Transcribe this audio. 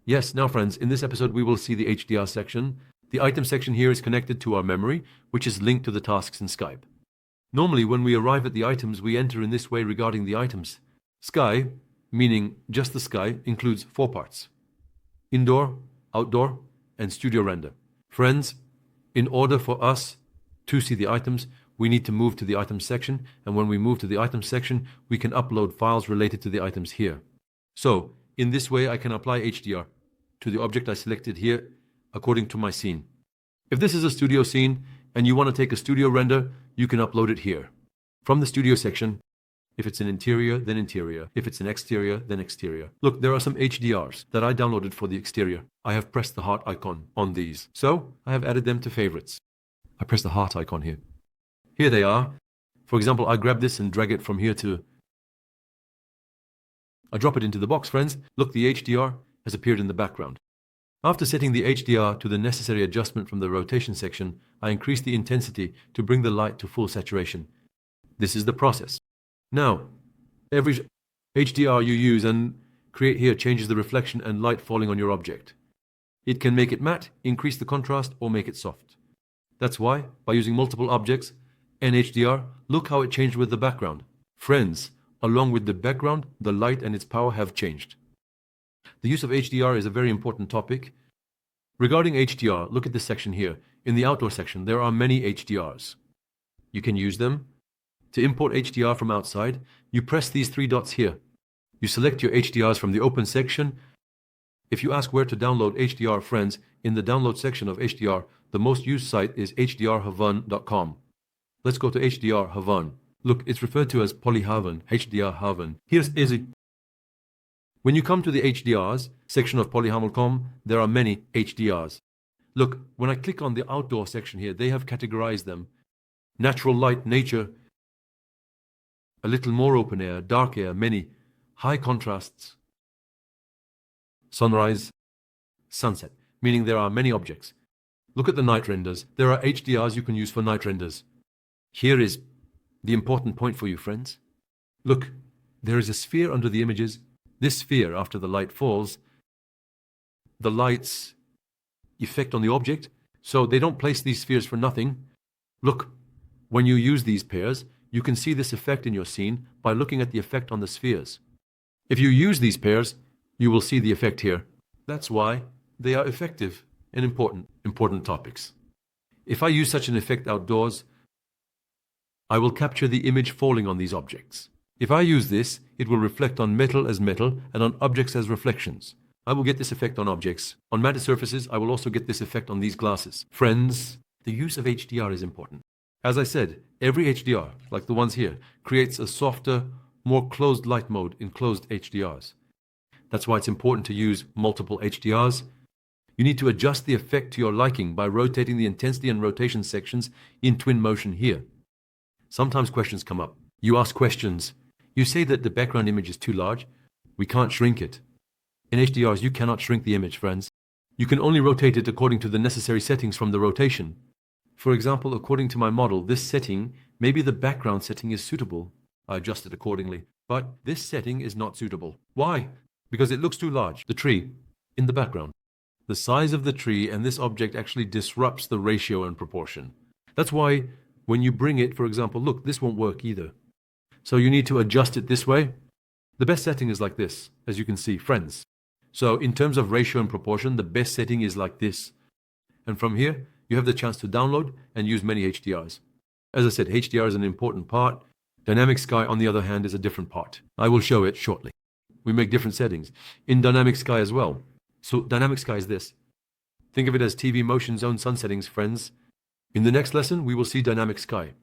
Yes, now friends, in this episode we will see the HDR section. The item section here is connected to our memory, which is linked to the tasks in Skype. Normally, when we arrive at the items, we enter in this way regarding the items. Sky, meaning just the sky, includes 4 parts: indoor, outdoor, and studio render. Friends, in order for us to see the items, we need to move to the items section, and when we move to the items section, we can upload files related to the items here. So, in this way, I can apply HDR to the object I selected here according to my scene. If this is a studio scene and you want to take a studio render, you can upload it here. From the studio section, if it's an interior, then interior. If it's an exterior, then exterior. Look, there are some HDRs that I downloaded for the exterior. I have pressed the heart icon on these. So, I have added them to favorites. I press the heart icon here. Here they are. For example, I grab this and drag it from here to... I drop it into the box, friends. Look, the HDR has appeared in the background. After setting the HDR to the necessary adjustment from the rotation section, I increase the intensity to bring the light to full saturation. This is the process. Now, every HDR you use and create here changes the reflection and light falling on your object. It can make it matte, increase the contrast, or make it soft. That's why, by using multiple objects and HDR, look how it changed with the background. Friends, along with the background, the light and its power have changed. The use of HDR is a very important topic. Regarding HDR, look at this section here. In the outdoor section, there are many HDRs. You can use them. To import HDR from outside, you press these 3 dots here. You select your HDRs from the open section. If you ask where to download HDR, friends, in the download section of HDR, the most used site is hdrhavan.com. Let's go to HDR Havan. Look, it's referred to as Polyhavan, HDR Havan. Here's easy. When you come to the HDRs section of polyhavan.com, there are many HDRs. Look, when I click on the outdoor section here, they have categorized them. Natural light, nature, a little more open air, dark air, many, high contrasts, sunrise, sunset, meaning there are many objects. Look at the night renders. There are HDRs you can use for night renders. Here is the important point for you, friends. Look, there is a sphere under the images. This sphere, after the light falls, the light's effect on the object, so they don't place these spheres for nothing. Look, when you use these pairs, you can see this effect in your scene by looking at the effect on the spheres. If you use these pairs, you will see the effect here. That's why they are effective and important topics. If I use such an effect outdoors, I will capture the image falling on these objects. If I use this, it will reflect on metal as metal and on objects as reflections. I will get this effect on objects. On matte surfaces, I will also get this effect on these glasses. Friends, the use of HDR is important. As I said, every HDR, like the ones here, creates a softer, more closed light mode in closed HDRs. That's why it's important to use multiple HDRs. You need to adjust the effect to your liking by rotating the intensity and rotation sections in Twinmotion here. Sometimes questions come up. You ask questions. You say that the background image is too large. We can't shrink it. In HDRs, you cannot shrink the image, friends. You can only rotate it according to the necessary settings from the rotation. For example, according to my model, this setting, maybe the background setting is suitable. I adjust it accordingly. But this setting is not suitable. Why? Because it looks too large. The tree in the background. The size of the tree and this object actually disrupts the ratio and proportion. That's why when you bring it, for example, look, this won't work either. So you need to adjust it this way. The best setting is like this, as you can see, friends. So in terms of ratio and proportion, the best setting is like this. And from here, you have the chance to download and use many HDRs. As I said, HDR is an important part. Dynamic Sky, on the other hand, is a different part. I will show it shortly. We make different settings in Dynamic Sky as well. So Dynamic Sky is this. Think of it as TV Motion's own sun settings, friends. In the next lesson, we will see Dynamic Sky.